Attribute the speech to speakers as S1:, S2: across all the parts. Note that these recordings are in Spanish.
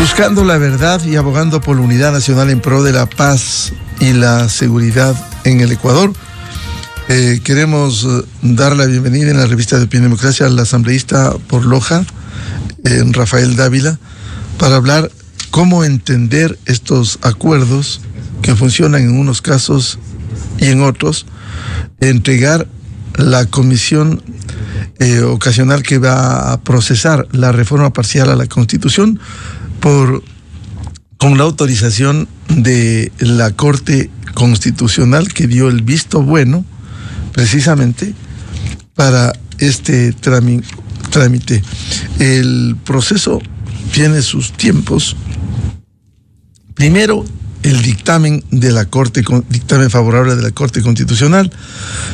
S1: Buscando la verdad y abogando por la unidad nacional en pro de la paz y la seguridad en el Ecuador. Queremos dar la bienvenida en la revista de Opinión y Democracia al asambleísta por Loja, Rafael Dávila, para hablar cómo entender estos acuerdos que funcionan en unos casos y en otros, entregar la comisión ocasional que va a procesar la reforma parcial a la Constitución con la autorización de la Corte Constitucional, que dio el visto bueno precisamente para este trámite. El proceso tiene sus tiempos. Primero, el dictamen de la Corte, dictamen favorable de la Corte Constitucional.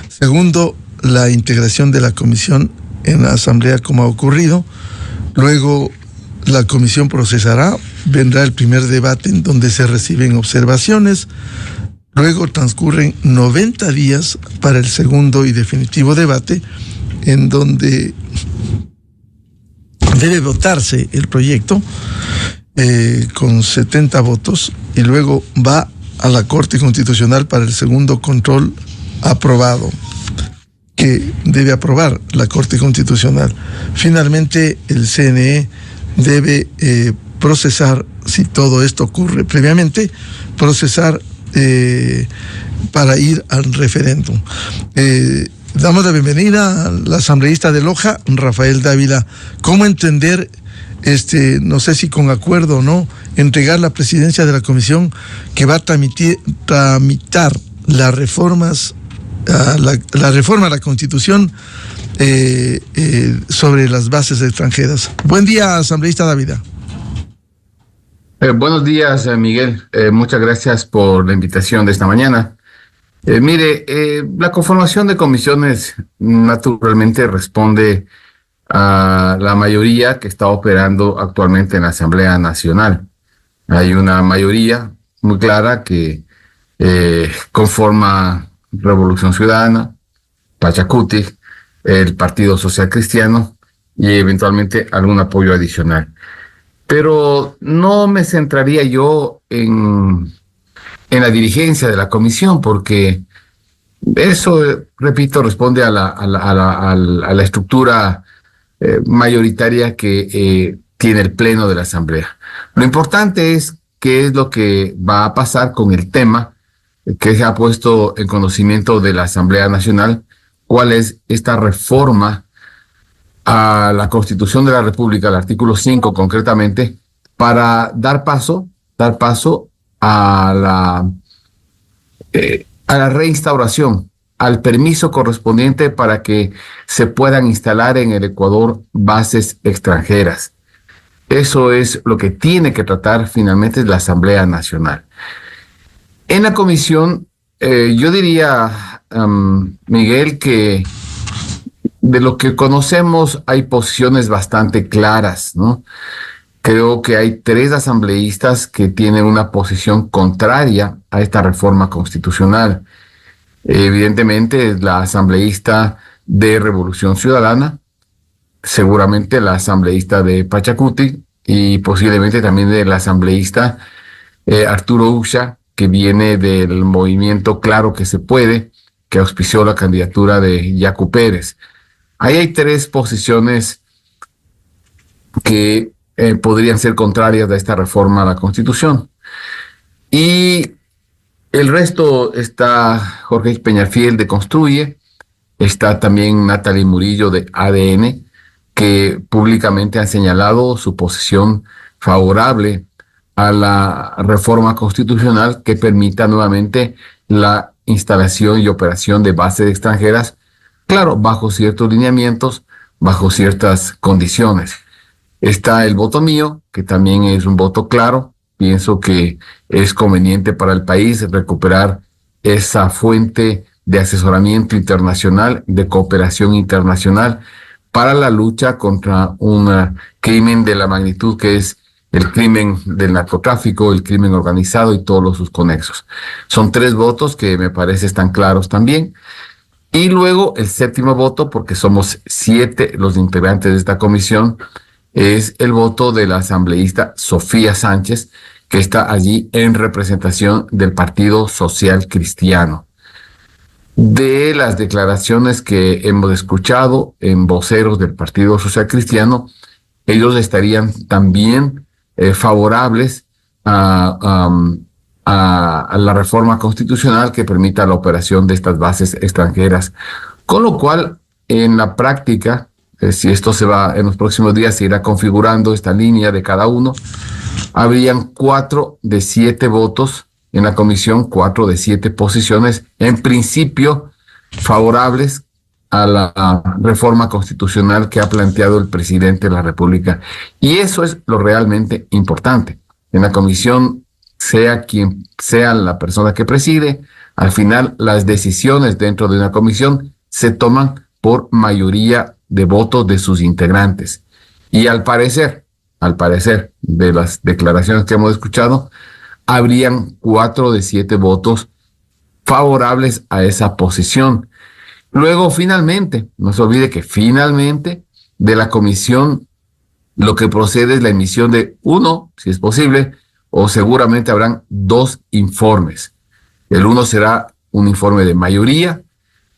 S1: Segundo, la integración de la comisión en la Asamblea, como ha ocurrido. Luego, la comisión procesará, vendrá el primer debate en donde se reciben observaciones. Luego transcurren 90 días para el segundo y definitivo debate, en donde debe votarse el proyecto con 70 votos, y luego va a la Corte Constitucional para el segundo control aprobado, que debe aprobar la Corte Constitucional. Finalmente, el CNE debe procesar, si todo esto ocurre previamente, procesar para ir al referéndum. Damos la bienvenida al asambleísta de Loja, Rafael Dávila. ¿Cómo entender, no sé si con acuerdo o no, entregar la presidencia de la comisión que va a tramitar las reformas, la reforma a la Constitución sobre las bases extranjeras? Buen día, asambleísta Dávila.
S2: Buenos días, Miguel. Muchas gracias por la invitación de esta mañana. La conformación de comisiones naturalmente responde a la mayoría que está operando actualmente en la Asamblea Nacional. Hay una mayoría muy clara que conforma Revolución Ciudadana, Pachacuti, el Partido Social Cristiano y eventualmente algún apoyo adicional. Pero no me centraría yo en la dirigencia de la comisión, porque eso, repito, responde a la estructura mayoritaria que tiene el Pleno de la Asamblea. Lo importante es qué es lo que va a pasar con el tema que se ha puesto en conocimiento de la Asamblea Nacional, cuál es esta reforma a la Constitución de la República, al artículo 5 concretamente, para dar paso a la reinstauración, al permiso correspondiente para que se puedan instalar en el Ecuador bases extranjeras. Eso es lo que tiene que tratar finalmente la Asamblea Nacional. En la comisión, yo diría, Miguel, que de lo que conocemos hay posiciones bastante claras, ¿no? Creo que hay 3 asambleístas que tienen una posición contraria a esta reforma constitucional. Evidentemente es la asambleísta de Revolución Ciudadana, seguramente la asambleísta de Pachacuti y posiblemente también de la asambleísta Arturo Ucha, que viene del movimiento Claro que se puede, que auspició la candidatura de Yacu Pérez. Ahí hay 3 posiciones que podrían ser contrarias a esta reforma a la Constitución. Y el resto está Jorge Peñafiel de Construye, está también Natalie Murillo de ADN, que públicamente han señalado su posición favorable a la reforma constitucional que permita nuevamente la instalación y operación de bases extranjeras, claro, bajo ciertos lineamientos, bajo ciertas condiciones. Está el voto mío, que también es un voto claro. Pienso que es conveniente para el país recuperar esa fuente de asesoramiento internacional, de cooperación internacional para la lucha contra un crimen de la magnitud que es el crimen del narcotráfico, el crimen organizado y todos sus conexos. Son 3 votos que me parece están claros también. Y luego el 7º voto, porque somos 7 los integrantes de esta comisión, es el voto de la asambleísta Sofía Sánchez, que está allí en representación del Partido Social Cristiano. De las declaraciones que hemos escuchado en voceros del Partido Social Cristiano, ellos estarían también favorables a la reforma constitucional que permita la operación de estas bases extranjeras. Con lo cual, en la práctica, si esto se va en los próximos días, se irá configurando esta línea de cada uno, habrían 4 de 7 votos en la comisión, 4 de 7 posiciones, en principio favorables a la reforma constitucional que ha planteado el presidente de la República. Y eso es lo realmente importante. En la comisión, sea quien sea la persona que preside, al final las decisiones dentro de una comisión se toman por mayoría de votos de sus integrantes. Y al parecer, de las declaraciones que hemos escuchado, habrían 4 de 7 votos favorables a esa posición. Luego, finalmente, no se olvide que finalmente de la comisión lo que procede es la emisión de 1, si es posible, o seguramente habrán 2 informes. El uno será un informe de mayoría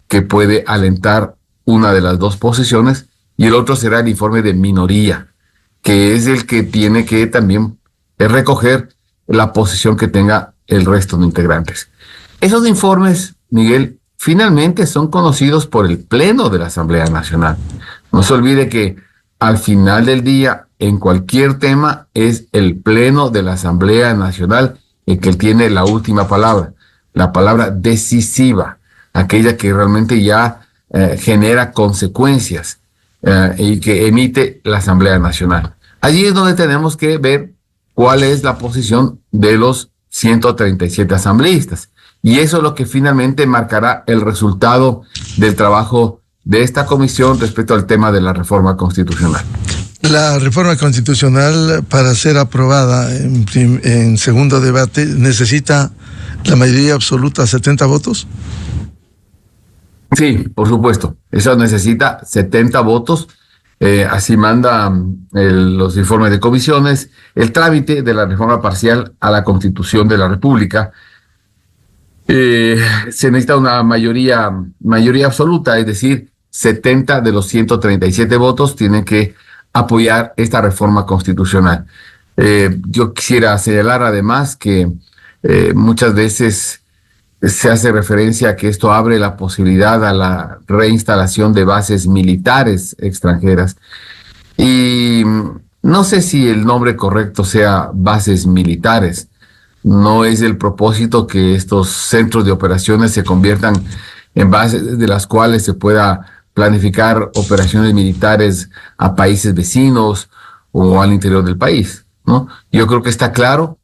S2: que puede alentar una de las 2 posiciones, y el otro será el informe de minoría, que es el que tiene que también recoger la posición que tenga el resto de integrantes. Esos informes, Miguel, finalmente son conocidos por el Pleno de la Asamblea Nacional. No se olvide que al final del día, en cualquier tema, es el Pleno de la Asamblea Nacional el que tiene la última palabra, la palabra decisiva, aquella que realmente ya genera consecuencias y que emite la Asamblea Nacional. Allí es donde tenemos que ver cuál es la posición de los 137 asambleístas. Y eso es lo que finalmente marcará el resultado del trabajo de esta comisión respecto al tema de la reforma constitucional.
S1: La reforma constitucional, para ser aprobada en segundo debate, necesita la mayoría absoluta, 70 votos.
S2: Sí, por supuesto. Eso necesita 70 votos. Así manda los informes de comisiones, el trámite de la reforma parcial a la Constitución de la República. Se necesita una mayoría absoluta, es decir, 70 de los 137 votos tienen que apoyar esta reforma constitucional. Yo quisiera señalar además que muchas veces se hace referencia a que esto abre la posibilidad a la reinstalación de bases militares extranjeras. Y no sé si el nombre correcto sea bases militares. No es el propósito que estos centros de operaciones se conviertan en bases de las cuales se pueda planificar operaciones militares a países vecinos o al interior del país, ¿no? Yo creo que está claro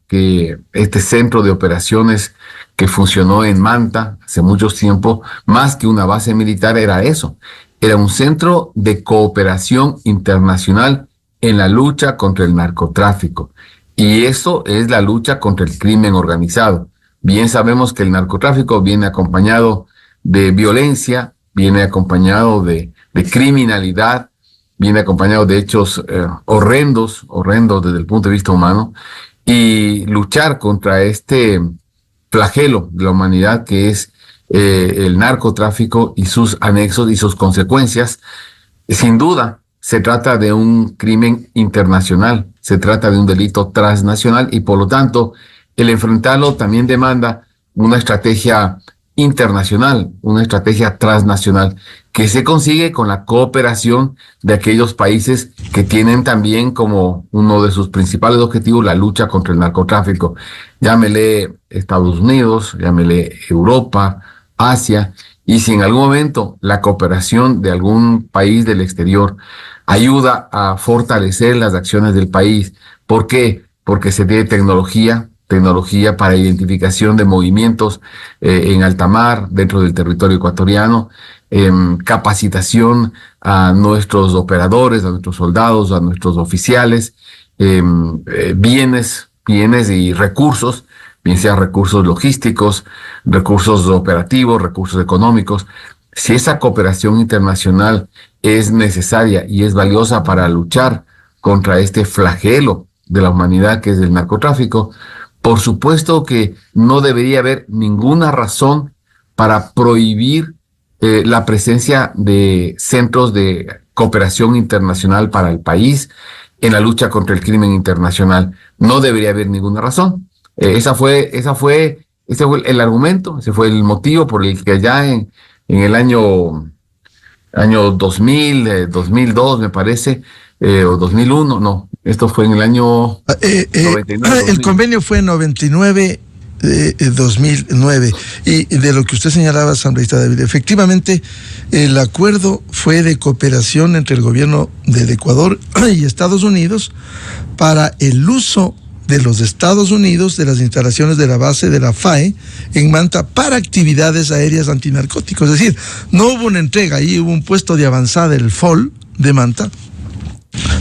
S2: que este centro de operaciones que funcionó en Manta hace mucho tiempo, más que una base militar, era eso. Era un centro de cooperación internacional en la lucha contra el narcotráfico. Y eso es la lucha contra el crimen organizado. Bien sabemos que el narcotráfico viene acompañado de violencia, viene acompañado de criminalidad, viene acompañado de hechos horrendos desde el punto de vista humano. Y luchar contra este flagelo de la humanidad que es el narcotráfico y sus anexos y sus consecuencias, sin duda se trata de un crimen internacional, se trata de un delito transnacional y por lo tanto el enfrentarlo también demanda una estrategia internacional, una estrategia transnacional que se consigue con la cooperación de aquellos países que tienen también como uno de sus principales objetivos la lucha contra el narcotráfico. Llámele Estados Unidos, llámele Europa, Asia, y si en algún momento la cooperación de algún país del exterior ayuda a fortalecer las acciones del país. ¿Por qué? Porque se tiene tecnología para identificación de movimientos en alta mar, dentro del territorio ecuatoriano, capacitación a nuestros operadores, a nuestros soldados, a nuestros oficiales, bienes y recursos, bien sean recursos logísticos, recursos operativos, recursos económicos. si esa cooperación internacional es necesaria y es valiosa para luchar contra este flagelo de la humanidad que es el narcotráfico, por supuesto que no debería haber ninguna razón para prohibir la presencia de centros de cooperación internacional para el país en la lucha contra el crimen internacional. No debería haber ninguna razón. Ese fue el argumento, ese fue el motivo por el que ya en el año 2000, 2002 me parece, o 2001, no, esto fue en el año 99.
S1: El convenio fue en 99, 2009. Y de lo que usted señalaba, asambleísta David, efectivamente, el acuerdo fue de cooperación entre el gobierno del Ecuador y Estados Unidos para el uso de los Estados Unidos de las instalaciones de la base de la FAE en Manta para actividades aéreas antinarcóticos. Es decir, no hubo una entrega, ahí hubo un puesto de avanzada del FOL de Manta,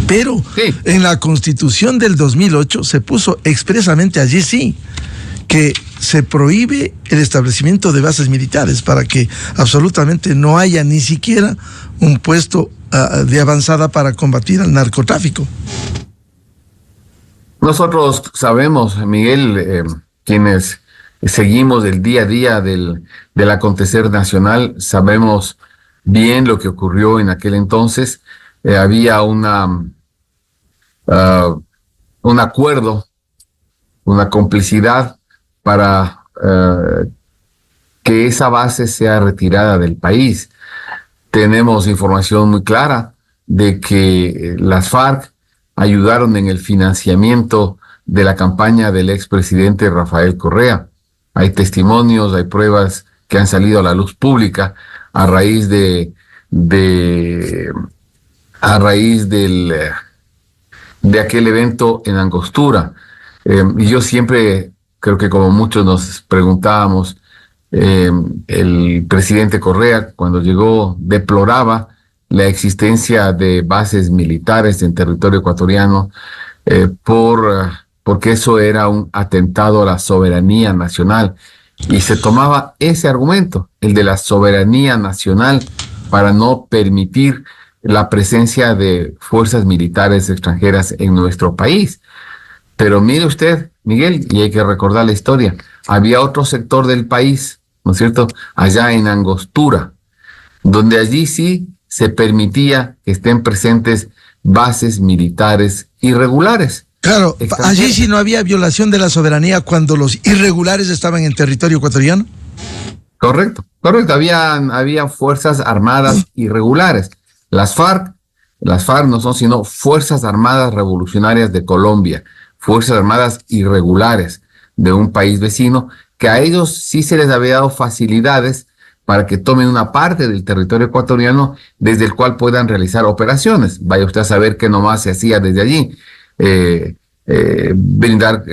S1: pero sí, en la Constitución del 2008 se puso expresamente allí sí que se prohíbe el establecimiento de bases militares para que absolutamente no haya ni siquiera un puesto de avanzada para combatir al narcotráfico.
S2: Nosotros sabemos, Miguel, quienes seguimos el día a día del acontecer nacional, sabemos bien lo que ocurrió en aquel entonces. Había un acuerdo, una complicidad para que esa base sea retirada del país. Tenemos información muy clara de que las FARC ayudaron en el financiamiento de la campaña del expresidente Rafael Correa. Hay testimonios, hay pruebas que han salido a la luz pública a raíz de aquel evento en Angostura. Y yo siempre creo que, como muchos nos preguntábamos, el presidente Correa, cuando llegó, deploraba la existencia de bases militares en territorio ecuatoriano porque eso era un atentado a la soberanía nacional. Y se tomaba ese argumento, el de la soberanía nacional, para no permitir la presencia de fuerzas militares extranjeras en nuestro país. Pero mire usted, Miguel, y hay que recordar la historia, había otro sector del país, ¿no es cierto?, allá en Angostura, donde allí sí se permitía que estén presentes bases militares irregulares.
S1: Claro, allí sí no había violación de la soberanía cuando los irregulares estaban en territorio ecuatoriano.
S2: Correcto. Había fuerzas armadas irregulares. Las FARC no son sino Fuerzas Armadas Revolucionarias de Colombia, fuerzas armadas irregulares de un país vecino, que a ellos sí se les había dado facilidades para que tomen una parte del territorio ecuatoriano desde el cual puedan realizar operaciones. Vaya usted a saber qué nomás se hacía desde allí. Brindar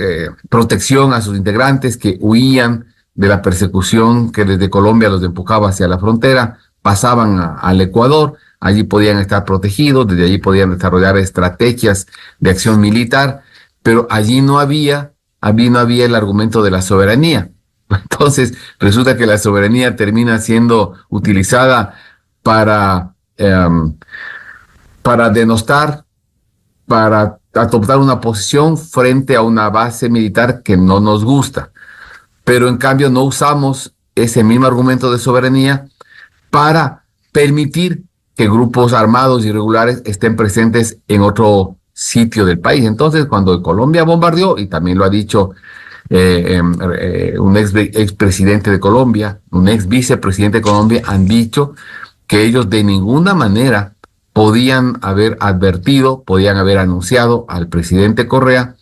S2: protección a sus integrantes que huían de la persecución que desde Colombia los empujaba hacia la frontera, pasaban al Ecuador, allí podían estar protegidos, desde allí podían desarrollar estrategias de acción militar, pero allí no había el argumento de la soberanía. Entonces resulta que la soberanía termina siendo utilizada para denostar, para adoptar una posición frente a una base militar que no nos gusta. Pero en cambio no usamos ese mismo argumento de soberanía para permitir que grupos armados irregulares estén presentes en otro sitio del país. Entonces, cuando Colombia bombardeó, y también lo ha dicho un expresidente de Colombia, un ex vicepresidente de Colombia, han dicho que ellos de ninguna manera podían haber advertido, podían haber anunciado al presidente Correa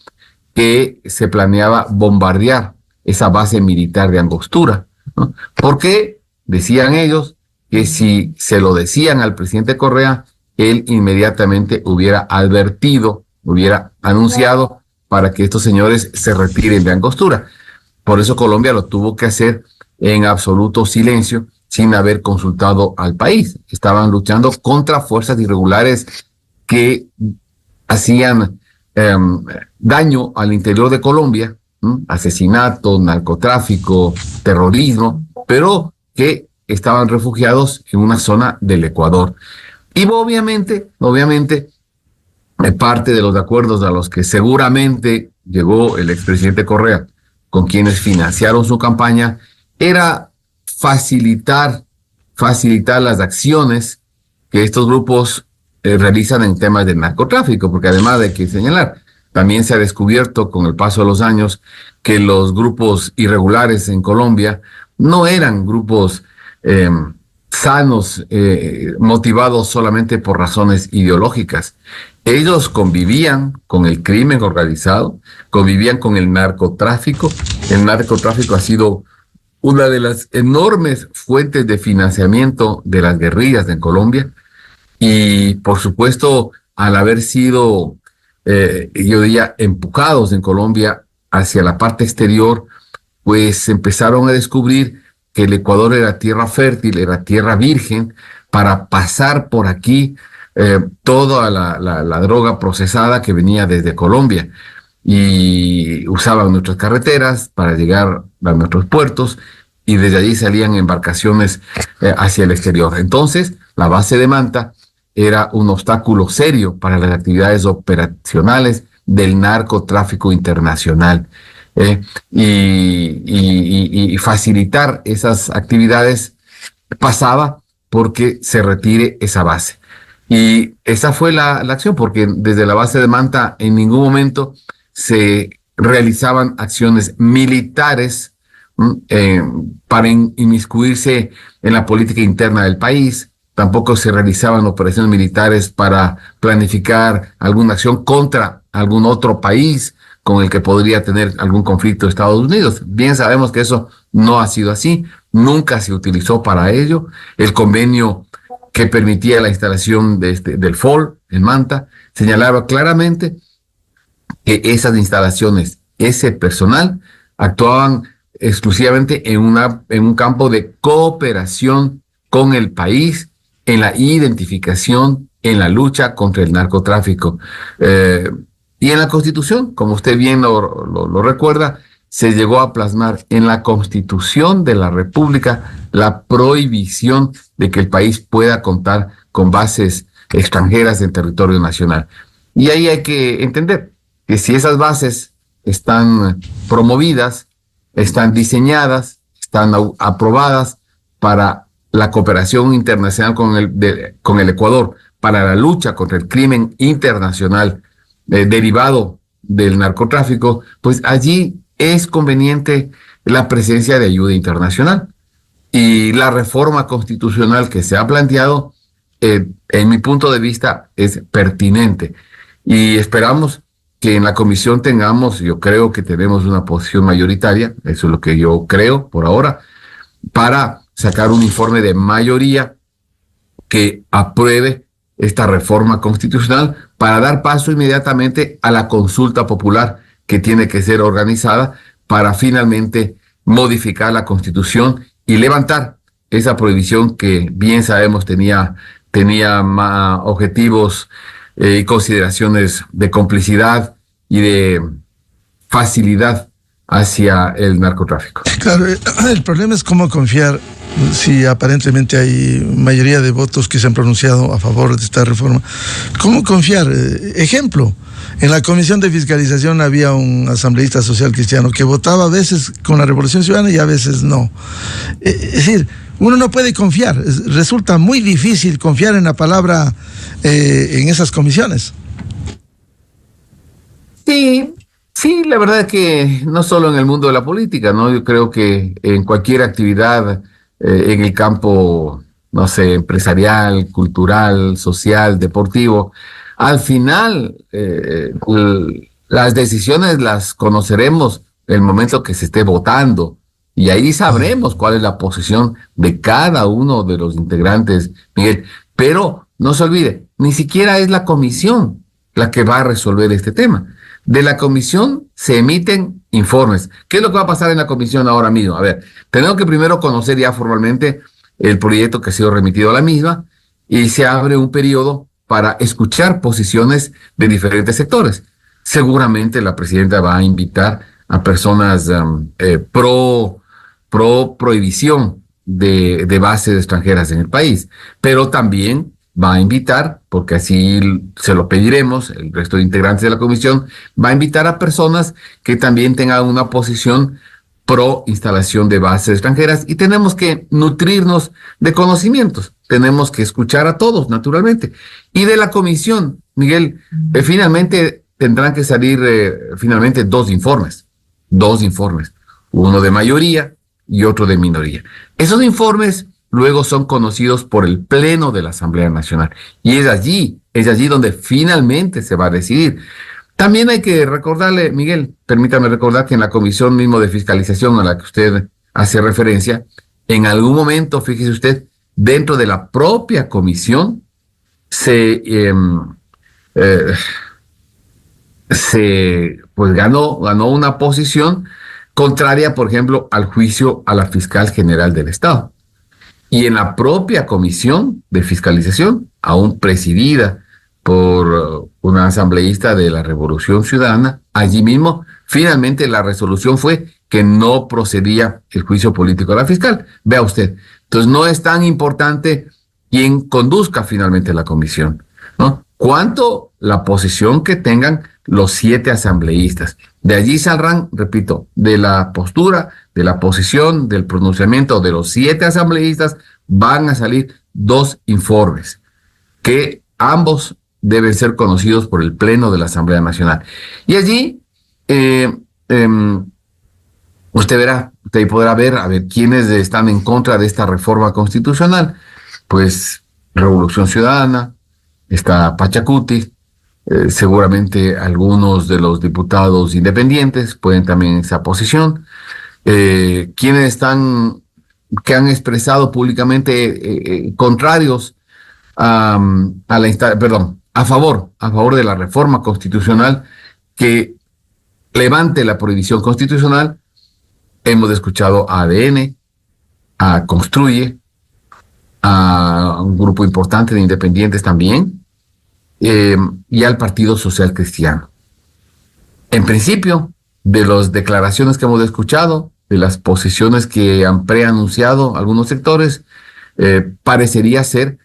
S2: que se planeaba bombardear esa base militar de Angostura, ¿no? Porque decían ellos que si se lo decían al presidente Correa, él inmediatamente hubiera advertido, hubiera anunciado para que estos señores se retiren de Angostura. Por eso Colombia lo tuvo que hacer en absoluto silencio, sin haber consultado al país. Estaban luchando contra fuerzas irregulares que hacían daño al interior de Colombia, asesinato, narcotráfico, terrorismo, pero que estaban refugiados en una zona del Ecuador. Y obviamente, parte de los acuerdos a los que seguramente llegó el expresidente Correa con quienes financiaron su campaña era facilitar las acciones que estos grupos realizan en temas de narcotráfico, porque además hay que señalar, también se ha descubierto con el paso de los años que los grupos irregulares en Colombia no eran grupos sanos, motivados solamente por razones ideológicas. Ellos convivían con el crimen organizado, convivían con el narcotráfico. El narcotráfico ha sido una de las enormes fuentes de financiamiento de las guerrillas en Colombia. Y, por supuesto, al haber sido, yo diría, empujados en Colombia hacia la parte exterior, pues empezaron a descubrir que el Ecuador era tierra fértil, era tierra virgen, para pasar por aquí toda la droga procesada que venía desde Colombia. Y usaban nuestras carreteras para llegar a nuestros puertos y desde allí salían embarcaciones hacia el exterior. Entonces, la base de Manta era un obstáculo serio para las actividades operacionales del narcotráfico internacional. Y facilitar esas actividades pasaba porque se retire esa base. Y esa fue la acción, porque desde la base de Manta en ningún momento se realizaban acciones militares para inmiscuirse en la política interna del país. Tampoco se realizaban operaciones militares para planificar alguna acción contra algún otro país con el que podría tener algún conflicto Estados Unidos. Bien sabemos que eso no ha sido así, nunca se utilizó para ello. El convenio que permitía la instalación del FOL en Manta señalaba claramente que esas instalaciones, ese personal, actuaban exclusivamente en un campo de cooperación con el país, en la identificación, en la lucha contra el narcotráfico. Y en la Constitución, como usted bien lo recuerda, se llegó a plasmar en la Constitución de la República la prohibición de que el país pueda contar con bases extranjeras en territorio nacional. Y ahí hay que entender que si esas bases están promovidas, están diseñadas, están aprobadas para la cooperación internacional con el Ecuador, para la lucha contra el crimen internacional derivado del narcotráfico, pues allí es conveniente la presencia de ayuda internacional. Y la reforma constitucional que se ha planteado, en mi punto de vista, es pertinente. Y esperamos que en la comisión yo creo que tenemos una posición mayoritaria, eso es lo que yo creo por ahora, para sacar un informe de mayoría que apruebe esta reforma constitucional para dar paso inmediatamente a la consulta popular que tiene que ser organizada para finalmente modificar la Constitución y levantar esa prohibición que bien sabemos tenía objetivos y consideraciones de complicidad y de facilidad hacia el narcotráfico.
S1: Claro, el problema es cómo confiar si aparentemente hay mayoría de votos que se han pronunciado a favor de esta reforma. ¿Cómo confiar? Ejemplo, en la Comisión de Fiscalización había un asambleísta social cristiano que votaba a veces con la Revolución Ciudadana y a veces no. Es decir, uno no puede confiar. Resulta muy difícil confiar en la palabra en esas comisiones.
S2: Sí, la verdad es que no solo en el mundo de la política, ¿no? Yo creo que en cualquier actividad en el campo, no sé, empresarial, cultural, social, deportivo, al final las decisiones las conoceremos en el momento que se esté votando y ahí sabremos cuál es la posición de cada uno de los integrantes, Miguel. Pero no se olvide, ni siquiera es la comisión la que va a resolver este tema. De la comisión se emiten informes. ¿Qué es lo que va a pasar en la comisión ahora mismo? A ver, tenemos que primero conocer ya formalmente el proyecto que ha sido remitido a la misma y se abre un periodo para escuchar posiciones de diferentes sectores. Seguramente la presidenta va a invitar a personas pro prohibición de bases extranjeras en el país, pero también va a invitar, porque así se lo pediremos, el resto de integrantes de la comisión, va a invitar a personas que también tengan una posición pro instalación de bases extranjeras, y tenemos que nutrirnos de conocimientos, tenemos que escuchar a todos, naturalmente. Y de la comisión, Miguel, finalmente tendrán que salir finalmente dos informes, uno de mayoría y otro de minoría. Esos informes luego son conocidos por el Pleno de la Asamblea Nacional, y es allí donde finalmente se va a decidir. También hay que recordarle, Miguel, permítame recordar que en la comisión mismo de fiscalización a la que usted hace referencia, en algún momento, fíjese usted, dentro de la propia comisión se ganó una posición contraria, por ejemplo, al juicio a la fiscal general del Estado. Y en la propia comisión de fiscalización, aún presidida por una asambleísta de la Revolución Ciudadana, allí mismo finalmente la resolución fue que no procedía el juicio político a la fiscal. Vea usted, entonces no es tan importante quién conduzca finalmente la comisión, ¿no?, cuanto la posición que tengan los 7 asambleístas. De allí saldrán, repito, de la postura, de la posición, del pronunciamiento de los 7 asambleístas, van a salir 2 informes, que ambos deben ser conocidos por el Pleno de la Asamblea Nacional. Y allí usted podrá ver a ver quiénes están en contra de esta reforma constitucional. Pues Revolución Ciudadana, está Pachacuti, seguramente algunos de los diputados independientes pueden también esa posición. Quienes que han expresado públicamente contrarios a favor de la reforma constitucional que levante la prohibición constitucional. Hemos escuchado a ADN, a Construye, a un grupo importante de independientes también, y al Partido Social Cristiano. En principio, de las declaraciones que hemos escuchado, de las posiciones que han preanunciado algunos sectores, parecería ser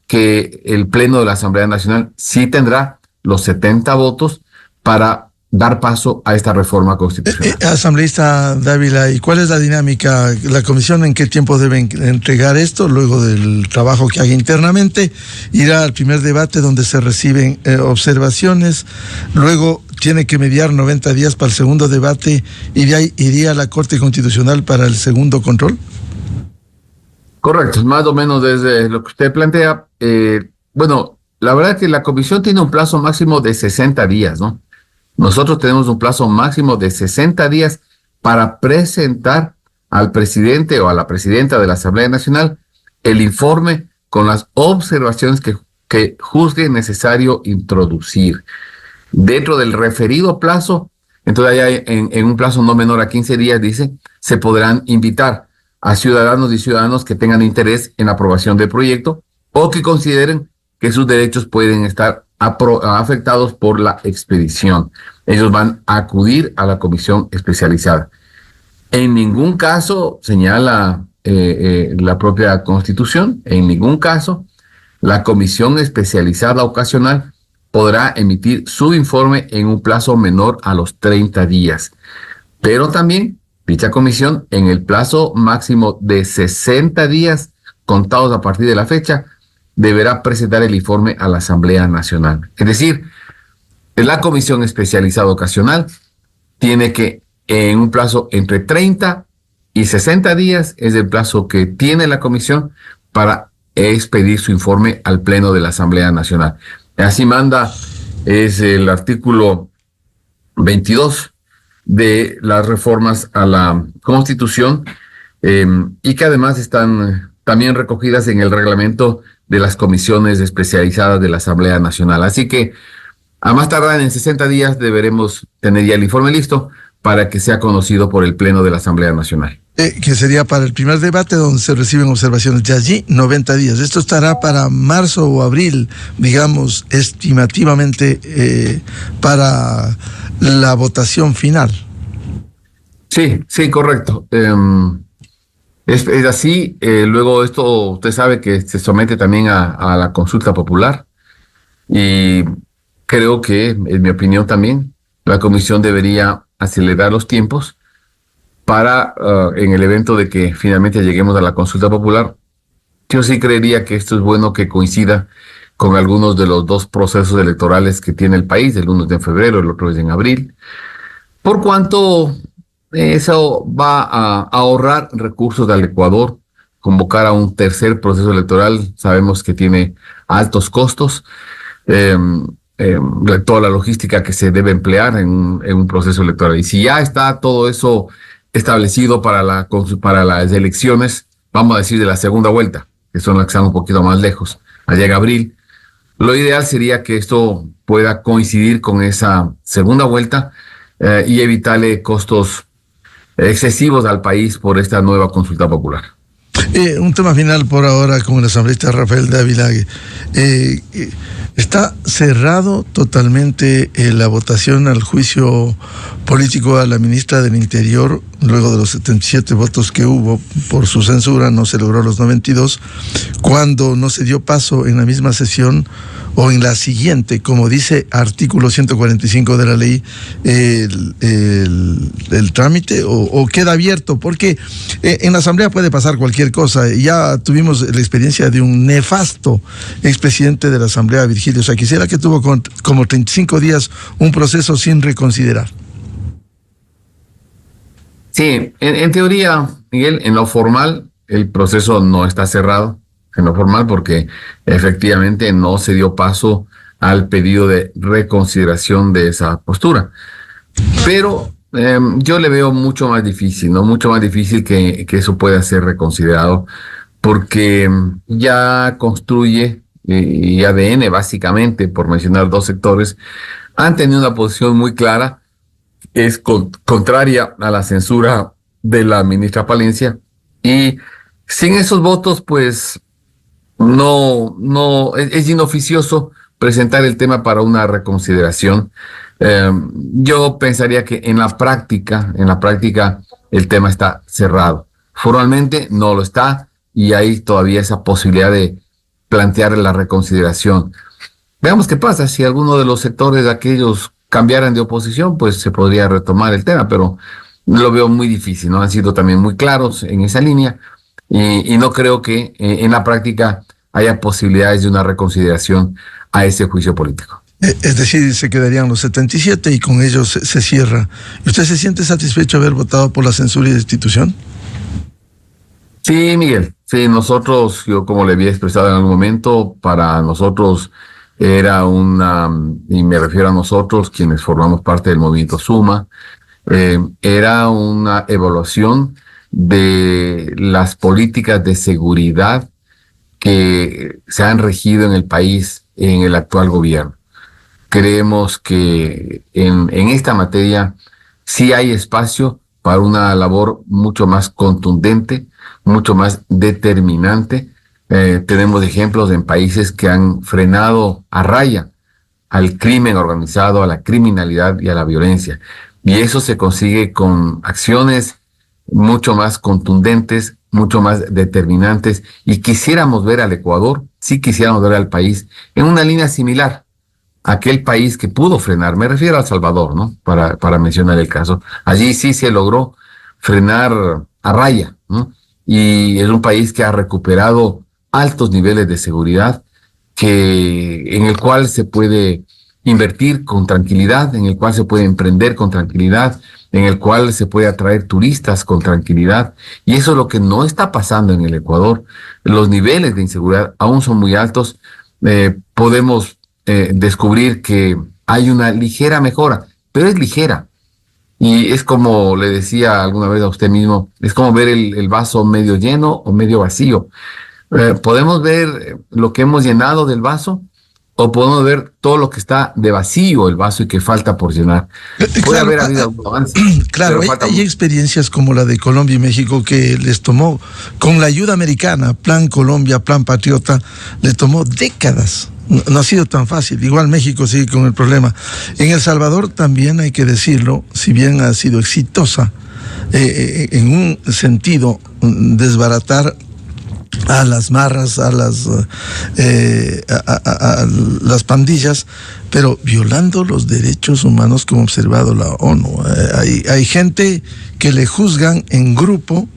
S2: que el Pleno de la Asamblea Nacional sí tendrá los 70 votos para dar paso a esta reforma constitucional.
S1: Asambleísta Dávila, ¿y cuál es la dinámica? ¿La comisión en qué tiempo debe entregar esto? Luego del trabajo que haga internamente, irá al primer debate donde se reciben observaciones, luego tiene que mediar 90 días para el segundo debate, y de ahí iría a la Corte Constitucional para el segundo control.
S2: Correcto, más o menos desde lo que usted plantea. Bueno, la verdad es que la comisión tiene un plazo máximo de 60 días, ¿no? Nosotros tenemos un plazo máximo de 60 días para presentar al presidente o a la presidenta de la Asamblea Nacional el informe con las observaciones que juzgue necesario introducir. Dentro del referido plazo, entonces ya en un plazo no menor a 15 días, dice, se podrán invitar a ciudadanos y ciudadanos que tengan interés en la aprobación del proyecto o que consideren que sus derechos pueden estar afectados por la expedición. Ellos van a acudir a la comisión especializada. En ningún caso, señala la propia Constitución, en ningún caso la comisión especializada ocasional podrá emitir su informe en un plazo menor a los 30 días. Pero también dicha comisión, en el plazo máximo de 60 días contados a partir de la fecha, deberá presentar el informe a la Asamblea Nacional. Es decir, la comisión especializada ocasional tiene que, en un plazo entre 30 y 60 días, es el plazo que tiene la comisión para expedir su informe al Pleno de la Asamblea Nacional. Así manda, es el artículo 22 de las reformas a la Constitución, y que además están también recogidas en el reglamento de las comisiones especializadas de la Asamblea Nacional. Así que a más tardar en 60 días deberemos tener ya el informe listo para que sea conocido por el Pleno de la Asamblea Nacional.
S1: Que sería para el primer debate donde se reciben observaciones. De allí 90 días. Esto estará para marzo o abril, digamos, estimativamente, para la votación final.
S2: Sí, correcto. Es así. Luego esto, usted sabe que se somete también a la consulta popular y creo que, en mi opinión también, la comisión debería acelerar los tiempos para, en el evento de que finalmente lleguemos a la consulta popular. Yo sí creería que esto es bueno que coincida con algunos de los dos procesos electorales que tiene el país. El uno es en febrero, el otro es en abril, por cuanto eso va a ahorrar recursos al Ecuador. Convocar a un tercer proceso electoral sabemos que tiene altos costos, toda la logística que se debe emplear en un proceso electoral. Y si ya está todo eso establecido para las elecciones, vamos a decir de la segunda vuelta, que son las que están un poquito más lejos, allá en abril, lo ideal sería que esto pueda coincidir con esa segunda vuelta y evitarle costos excesivos al país por esta nueva consulta popular.
S1: Un tema final por ahora con el asambleísta Rafael Dávila. Está cerrado totalmente la votación al juicio político a la ministra del Interior, luego de los 77 votos que hubo por su censura, no se logró los 92, cuando no se dio paso en la misma sesión o en la siguiente, como dice artículo 145 de la ley, el trámite o queda abierto, porque en la asamblea puede pasar cualquier cosa. Ya tuvimos la experiencia de un nefasto expresidente de la asamblea, Virgilio Saquicela, que tuvo como 35 días un proceso sin reconsiderar.
S2: Sí, en teoría, Miguel, en lo formal, el proceso no está cerrado, en lo formal, porque efectivamente no se dio paso al pedido de reconsideración de esa postura. Pero yo le veo mucho más difícil, ¿no? Mucho más difícil que eso pueda ser reconsiderado, porque ya construye y ADN, básicamente, por mencionar dos sectores, han tenido una posición muy clara, es contraria a la censura de la ministra Palencia, y sin esos votos, pues no es inoficioso presentar el tema para una reconsideración. Yo pensaría que en la práctica el tema está cerrado. Formalmente no lo está y hay todavía esa posibilidad de plantear la reconsideración. Veamos qué pasa. Si alguno de los sectores de aquellos cambiaran de oposición, pues se podría retomar el tema, pero lo veo muy difícil, ¿no? Han sido también muy claros en esa línea y no creo que en la práctica haya posibilidades de una reconsideración a ese juicio político.
S1: Es decir, se quedarían los 77 y con ellos se cierra. ¿Y usted se siente satisfecho de haber votado por la censura y destitución?
S2: Sí, Miguel. Sí, nosotros, yo como le había expresado en algún momento, para nosotros era y me refiero a nosotros, quienes formamos parte del movimiento Suma, era una evaluación de las políticas de seguridad que se han regido en el país en el actual gobierno. Creemos que en esta materia sí hay espacio para una labor mucho más contundente, mucho más determinante. Tenemos ejemplos en países que han frenado a raya al crimen organizado, a la criminalidad y a la violencia. Y eso se consigue con acciones mucho más contundentes, mucho más determinantes, y quisiéramos ver al Ecuador, sí quisiéramos ver al país en una línea similar a aquel país que pudo frenar, me refiero a El Salvador, ¿no? Para mencionar el caso. Allí sí se logró frenar a raya, ¿no? Y es un país que ha recuperado altos niveles de seguridad, en el cual se puede invertir con tranquilidad, en el cual se puede emprender con tranquilidad, en el cual se puede atraer turistas con tranquilidad. Y eso es lo que no está pasando en el Ecuador. Los niveles de inseguridad aún son muy altos. Podemos descubrir que hay una ligera mejora, pero es ligera. Y es como le decía alguna vez a usted mismo, es como ver el vaso medio lleno o medio vacío. Podemos ver lo que hemos llenado del vaso, o podemos ver todo lo que está de vacío el vaso y que falta por llenar. Puede haber habido un avance.
S1: Claro, hay experiencias como la de Colombia y México que les tomó, con la ayuda americana, Plan Colombia, Plan Patriota, les tomó décadas. No ha sido tan fácil. Igual México sigue con el problema. En El Salvador también hay que decirlo, si bien ha sido exitosa en un sentido, desbaratar a las marras, a las pandillas, pero violando los derechos humanos como ha observado la ONU. Hay gente que le juzgan en grupo,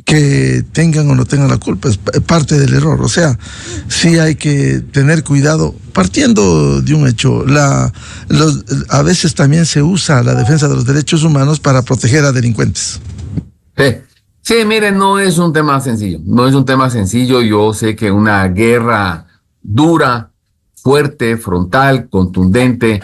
S1: que tengan o no tengan la culpa, es parte del error. O sea, sí hay que tener cuidado, partiendo de un hecho. A veces también se usa la defensa de los derechos humanos para proteger a delincuentes.
S2: Sí, miren, no es un tema sencillo, no es un tema sencillo. Yo sé que una guerra dura, fuerte, frontal, contundente,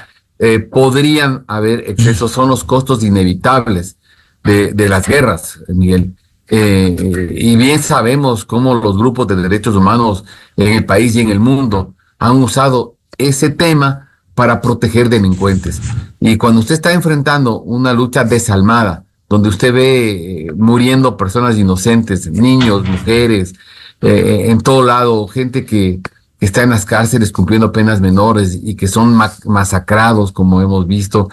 S2: podrían haber excesos, son los costos inevitables de las guerras, Miguel. Y bien sabemos cómo los grupos de derechos humanos en el país y en el mundo han usado ese tema para proteger delincuentes. Y cuando usted está enfrentando una lucha desalmada, donde usted ve muriendo personas inocentes, niños, mujeres, en todo lado, gente que está en las cárceles cumpliendo penas menores y que son masacrados, como hemos visto,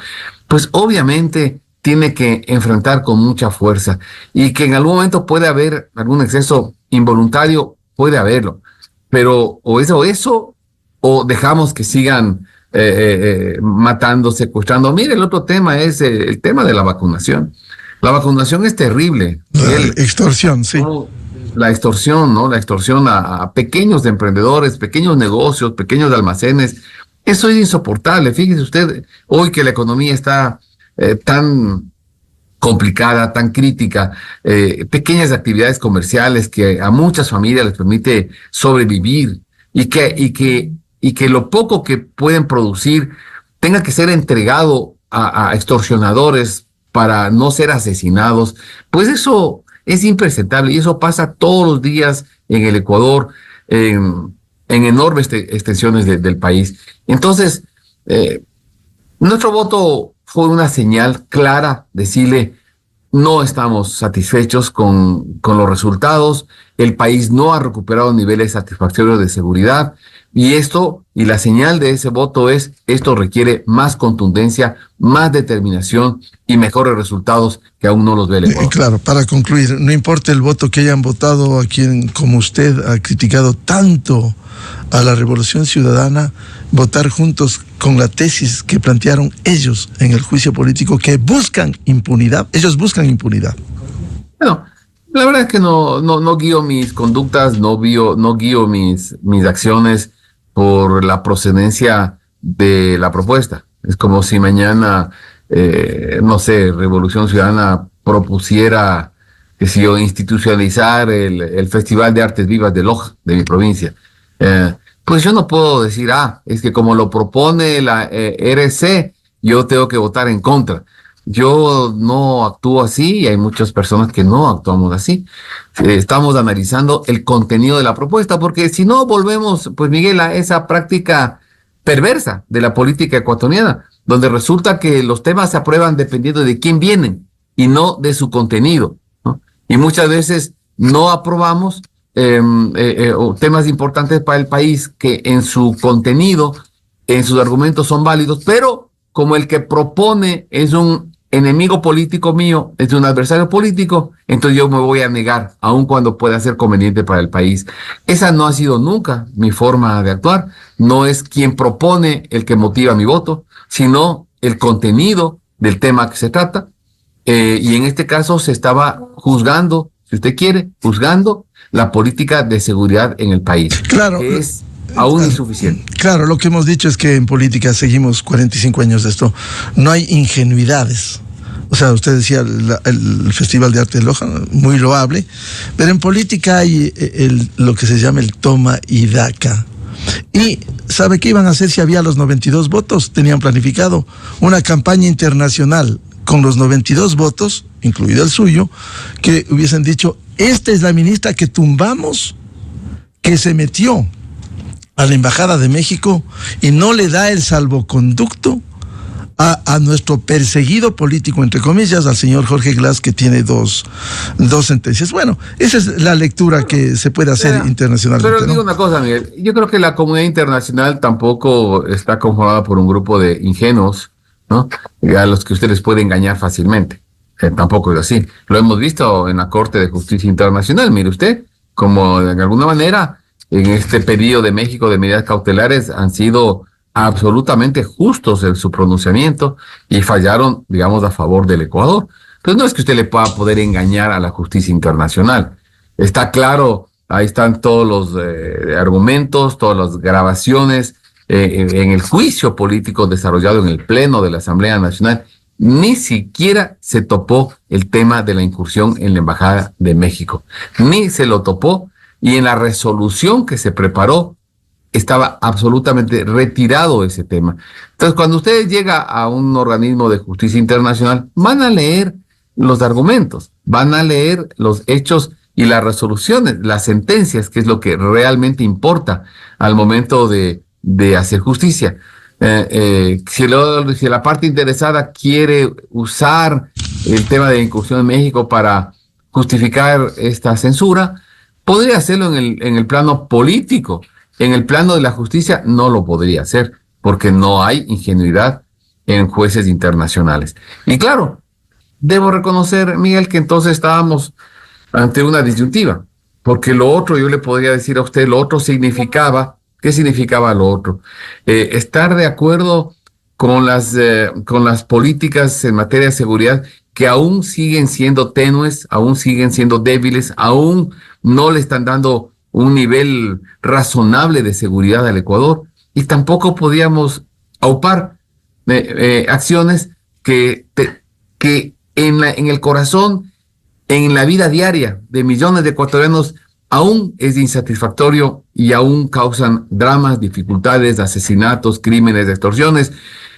S2: pues obviamente tiene que enfrentar con mucha fuerza, y que en algún momento puede haber algún exceso involuntario, puede haberlo, pero o eso, o dejamos que sigan matando, secuestrando. Mire, el otro tema es el tema de la vacunación. La vacunación es terrible.
S1: La extorsión, sí.
S2: La extorsión, ¿no? La extorsión a pequeños emprendedores, pequeños negocios, pequeños almacenes. Eso es insoportable. Fíjese usted, hoy que la economía está tan complicada, tan crítica, pequeñas actividades comerciales que a muchas familias les permite sobrevivir, y que lo poco que pueden producir tenga que ser entregado a extorsionadores para no ser asesinados. Pues eso es impresentable, y eso pasa todos los días en el Ecuador, en enormes extensiones del país. Entonces, nuestro voto fue una señal clara, decirle: no estamos satisfechos con los resultados, el país no ha recuperado niveles satisfactorios de seguridad, y la señal de ese voto es: esto requiere más contundencia, más determinación y mejores resultados, que aún no los ve el Ecuador.
S1: Claro, para concluir, no importa el voto que hayan votado a quien, como usted, ha criticado tanto a la Revolución Ciudadana, votar juntos con la tesis que plantearon ellos en el juicio político, que buscan impunidad. Ellos buscan impunidad.
S2: Bueno, la verdad es que no guío mis conductas, no guío mis acciones por la procedencia de la propuesta. Es como si mañana, no sé, Revolución Ciudadana propusiera, que si yo, institucionalizar el Festival de Artes Vivas de Loja, de mi provincia. Pues yo no puedo decir, es que como lo propone la RC, yo tengo que votar en contra. Yo no actúo así, y hay muchas personas que no actuamos así. Estamos analizando el contenido de la propuesta, porque si no volvemos, pues Miguel, a esa práctica perversa de la política ecuatoriana, donde resulta que los temas se aprueban dependiendo de quién vienen y no de su contenido, ¿no? Y muchas veces no aprobamos temas importantes para el país, que en su contenido, en sus argumentos son válidos, pero como el que propone es un enemigo político mío, es un adversario político, entonces yo me voy a negar, aun cuando pueda ser conveniente para el país. Esa no ha sido nunca mi forma de actuar. No es quien propone el que motiva mi voto, sino el contenido del tema que se trata. Y en este caso se estaba juzgando, si usted quiere, juzgando la política de seguridad en el país.
S1: Claro.
S2: Que es aún insuficiente.
S1: Claro, lo que hemos dicho es que en política seguimos 45 años de esto. No hay ingenuidades. O sea, usted decía el Festival de Arte de Loja, muy loable, pero en política hay lo que se llama el toma y daca. ¿Y sabe qué iban a hacer si había los 92 votos? Tenían planificado una campaña internacional con los 92 votos, incluido el suyo, que hubiesen dicho: esta es la ministra que tumbamos, que se metió a la Embajada de México y no le da el salvoconducto a nuestro perseguido político, entre comillas, al señor Jorge Glass, que tiene dos sentencias. Bueno, esa es la lectura que se puede hacer internacionalmente.
S2: Pero digo una cosa, Miguel, yo creo que la comunidad internacional tampoco está conformada por un grupo de ingenuos, ¿no?, a los que ustedes pueden engañar fácilmente. tampoco es así. Lo hemos visto en la Corte de Justicia Internacional. Mire usted, como de alguna manera en este pedido de México de medidas cautelares han sido absolutamente justos en su pronunciamiento y fallaron, digamos, a favor del Ecuador. Entonces no es que usted le pueda poder engañar a la justicia internacional. Está claro, ahí están todos los argumentos, todas las grabaciones en el juicio político desarrollado en el Pleno de la Asamblea Nacional. Ni siquiera se topó el tema de la incursión en la Embajada de México. Ni se lo topó, y en la resolución que se preparó estaba absolutamente retirado ese tema. Entonces, cuando ustedes llegan a un organismo de justicia internacional, van a leer los argumentos, van a leer los hechos y las resoluciones, las sentencias, que es lo que realmente importa al momento de hacer justicia. Si la parte interesada quiere usar el tema de incursión en México para justificar esta censura, podría hacerlo en el plano político. En el plano de la justicia no lo podría hacer, porque no hay ingenuidad en jueces internacionales. Y claro, debo reconocer, Miguel, que entonces estábamos ante una disyuntiva, porque lo otro, yo le podría decir a usted, lo otro significaba. ¿Qué significaba lo otro? Estar de acuerdo con las políticas en materia de seguridad que aún siguen siendo tenues, aún siguen siendo débiles, aún no le están dando un nivel razonable de seguridad al Ecuador, y tampoco podíamos aupar acciones que en el corazón, en la vida diaria de millones de ecuatorianos, aún es insatisfactorio y aún causan dramas, dificultades, asesinatos, crímenes, extorsiones,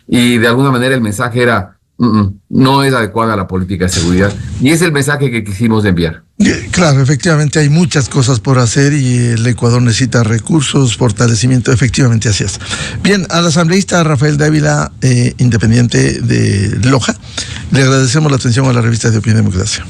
S2: y de alguna manera el mensaje era no es adecuada la política de seguridad, y es el mensaje que quisimos enviar.
S1: Claro, efectivamente hay muchas cosas por hacer y el Ecuador necesita recursos, fortalecimiento, efectivamente así es. Bien, al asambleísta Rafael Dávila, independiente de Loja, le agradecemos la atención a la revista de Opinión y Democracia.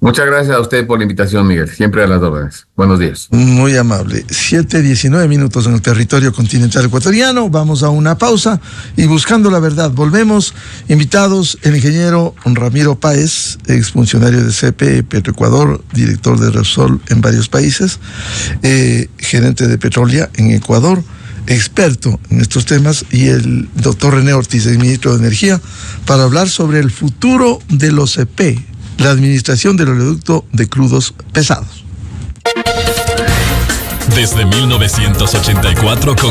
S2: Muchas gracias a usted por la invitación, Miguel. Siempre a las órdenes. Buenos días.
S1: Muy amable. 7:19 en el territorio continental ecuatoriano. Vamos a una pausa y buscando la verdad. Volvemos. Invitados, el ingeniero Ramiro Páez, exfuncionario de CP Petroecuador, director de Repsol en varios países, gerente de Petrolia en Ecuador, experto en estos temas, y el doctor René Ortiz, el ministro de Energía, para hablar sobre el futuro de los EP, la administración del oleoducto de crudos pesados.
S3: Desde 1984 con